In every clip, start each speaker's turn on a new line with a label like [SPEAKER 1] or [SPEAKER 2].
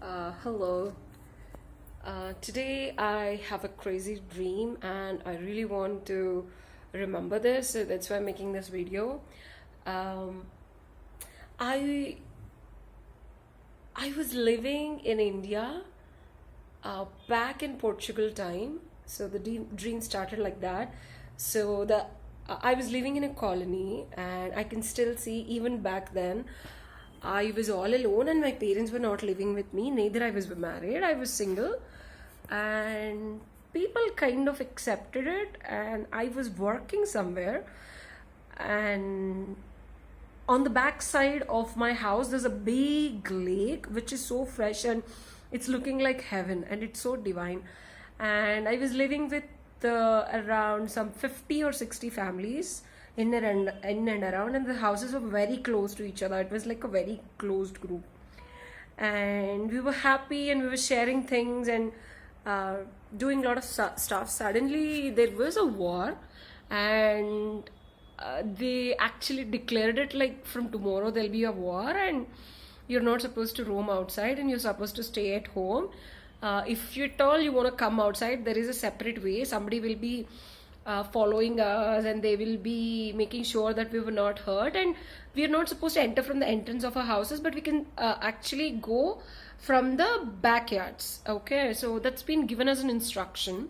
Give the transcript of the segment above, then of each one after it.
[SPEAKER 1] Hello. Today I have a crazy dream and I really want to remember this, so that's why I'm making this video. Um, I I was living in India back in Portugal time. So the dream started like that. So the I was living in a colony, and I can still see even back then. I was all alone, and my parents were not living with me. Neither I was married. I was single, and people kind of accepted it. And I was working somewhere, and on the back side of my house there's a big lake which is so fresh, and it's looking like heaven, and it's so divine. And I was living with around some 50 or 60 families in and around, and the houses were very close to each other. It was like a very closed group, and we were happy and we were sharing things and uh, doing a lot of stuff. Suddenly there was a war, and they actually declared it like from tomorrow there'll be a war, and you're not supposed to roam outside and you're supposed to stay at home. If you at all you want to come outside, there is a separate way. Somebody will be following us, and they will be making sure that we were not hurt, and we are not supposed to enter from the entrance of our houses, but we can actually go from the backyards. Okay, so that's been given as an instruction.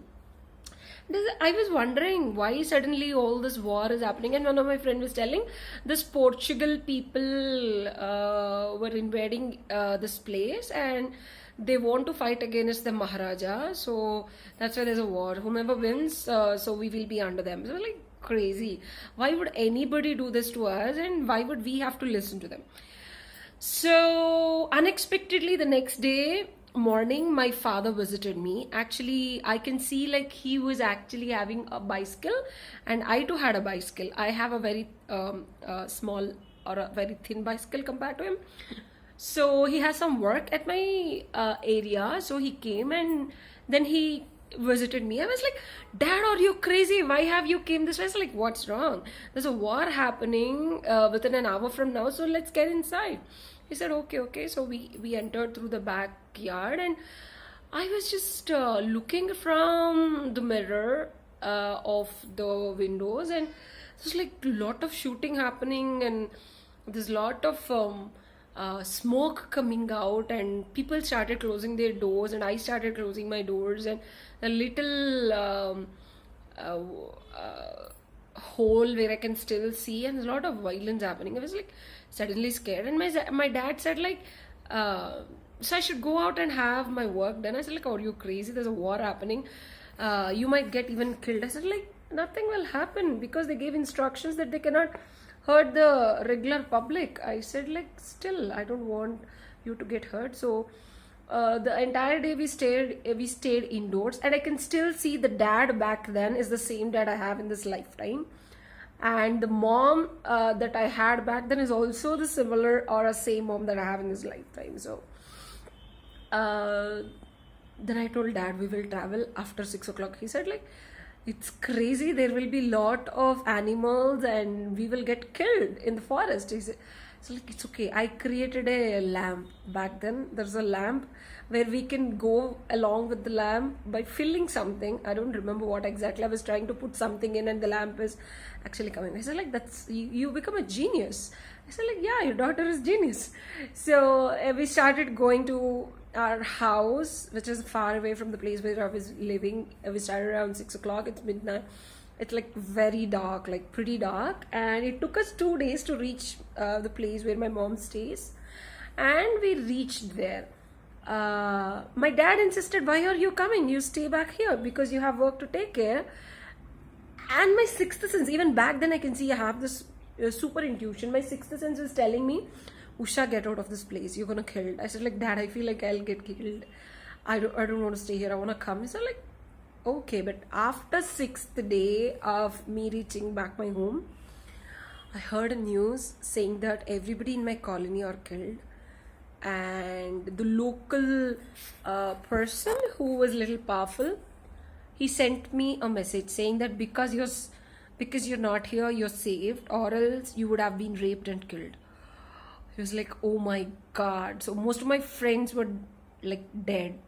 [SPEAKER 1] I was wondering why suddenly all this war is happening, and one of my friends was telling this Portugal people were invading this place, and they want to fight against the Maharaja. So that's why there's a war. Whomever wins, so we will be under them. So like crazy. Why would anybody do this to us, and why would we have to listen to them? So unexpectedly, the next day morning, my father visited me. Actually, I can see like he was actually having a bicycle, and I too had a bicycle. I have a very small or a very thin bicycle compared to him. So he has some work at my area. So he came, and then he visited me. I was like, Dad, are you crazy? Why have you came this way? I was like, what's wrong? There's a war happening within an hour from now, so let's get inside. He said, okay, okay. So we entered through the backyard, and I was just looking from the mirror of the windows, and there's like a lot of shooting happening, and there's a lot of smoke coming out, and people started closing their doors, and I started closing my doors, and a little uh, uh, hole where I can still see, and there's a lot of violence happening. I was like suddenly scared, and my dad said like, so I should go out and have my work done. I said like, are you crazy? There's a war happening. You might get even killed. I said like, nothing will happen, because they gave instructions that they cannot hurt the regular public. I said like, still I don't want you to get hurt. So the entire day we stayed indoors, and I can still see the dad back then is the same dad I have in this lifetime, and the mom that I had back then is also the similar or a same mom that I have in this lifetime. So uh, then I told dad we will travel after 6 o'clock. He said like, it's crazy, there will be lot of animals and we will get killed in the forest. He said, so like, it's okay. I created a lamp back then. There's a lamp where we can go along with the lamp by filling something. I don't remember what exactly. I was trying to put something in, and the lamp is actually coming. I said like, that's you become a genius. I said like, yeah, your daughter is genius. So we started going to our house, which is far away from the place where I was living. We started around 6 o'clock. It's midnight. It's like very dark, like pretty dark, and it took us 2 days to reach the place where my mom stays, and we reached there. My dad insisted, why are you coming? You stay back here because you have work to take care. And my sixth sense, even back then I can see I have this super intuition. My sixth sense was telling me, Usha, get out of this place, you're gonna get killed. I said like, Dad, I feel like I'll get killed. I don't want to stay here, I want to come. He said like, okay. But after sixth day of me reaching back my home, I heard a news saying that everybody in my colony are killed, and the local person who was little powerful, he sent me a message saying that because you're not here, you're saved, or else you would have been raped and killed. He was like, oh my god. So most of my friends were like dead.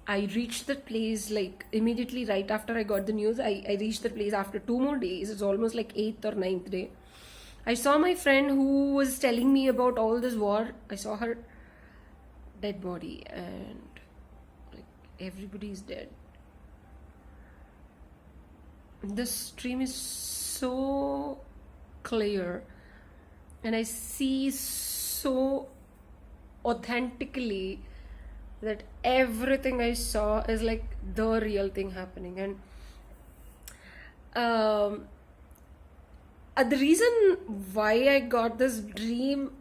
[SPEAKER 1] I reached that place like immediately right after I got the news. I reached that place after 2 more days. It's almost like eighth or ninth day. I saw my friend who was telling me about all this war. I saw her dead body, and like everybody's dead. The stream is so clear, and I see so authentically that everything I saw is like the real thing happening. And um, the reason why I got this dream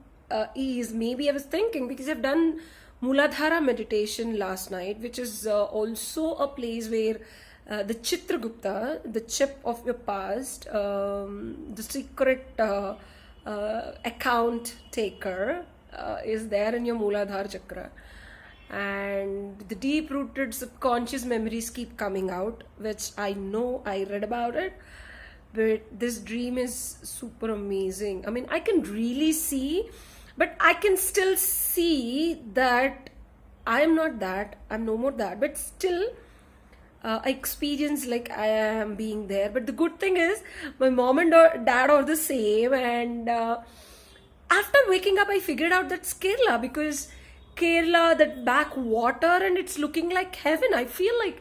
[SPEAKER 1] is maybe I was thinking because I've done Muladhara meditation last night, which is also a place where the Chitragupta, the chip of your past, the secret account taker, is there in your Muladhara chakra. And the deep rooted subconscious memories keep coming out, which I know, I read about it. But this dream is super amazing. I mean, I can really see, but I can still see that I am not that, I'm no more that, but still I experience like I am being there. But the good thing is my mom and dad are the same. And after waking up, I figured out that's Kerala, because Kerala, that backwater, and it's looking like heaven. I feel like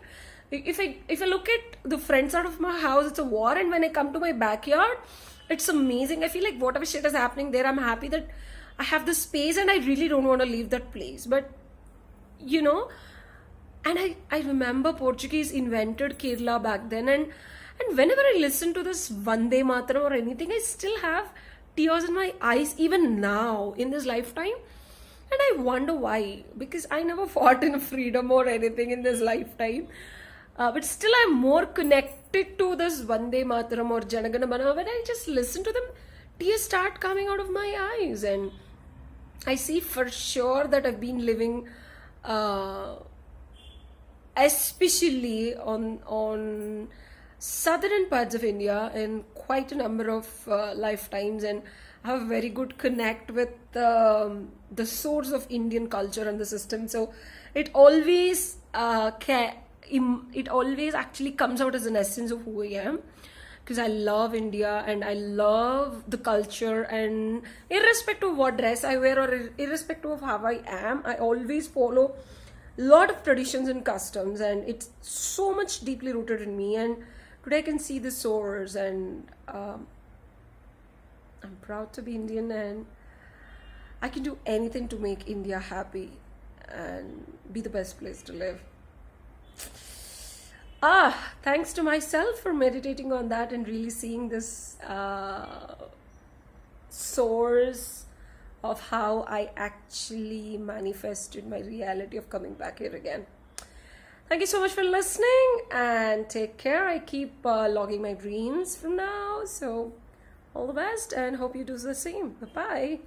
[SPEAKER 1] if I look at the front side of my house, it's a war, and when I come to my backyard, it's amazing. I feel like whatever shit is happening there, I'm happy that I have the space, and I really don't want to leave that place. But you know, and I remember Portuguese invented Kerala back then, and whenever I listen to this Vande Mataram or anything, I still have tears in my eyes even now in this lifetime. And I wonder why, because I never fought in freedom or anything in this lifetime. But still, I'm more connected to this Vande Mataram or Janagana Mana. When I just listen to them, tears start coming out of my eyes. And I see for sure that I've been living, especially on southern parts of India, in quite a number of lifetimes, and I have a very good connect with the source of Indian culture and the system. So it always it always actually comes out as an essence of who I am, because I love India and I love the culture, and irrespective of what dress I wear or irrespective of how I am, I always follow a lot of traditions and customs, and it's so much deeply rooted in me. And today I can see the source, and I'm proud to be Indian, and I can do anything to make India happy and be the best place to live. Thanks to myself for meditating on that and really seeing this source of how I actually manifested my reality of coming back here again. Thank you so much for listening, and take care. I keep logging my dreams from now, so all the best, and hope you do the same. Bye-bye.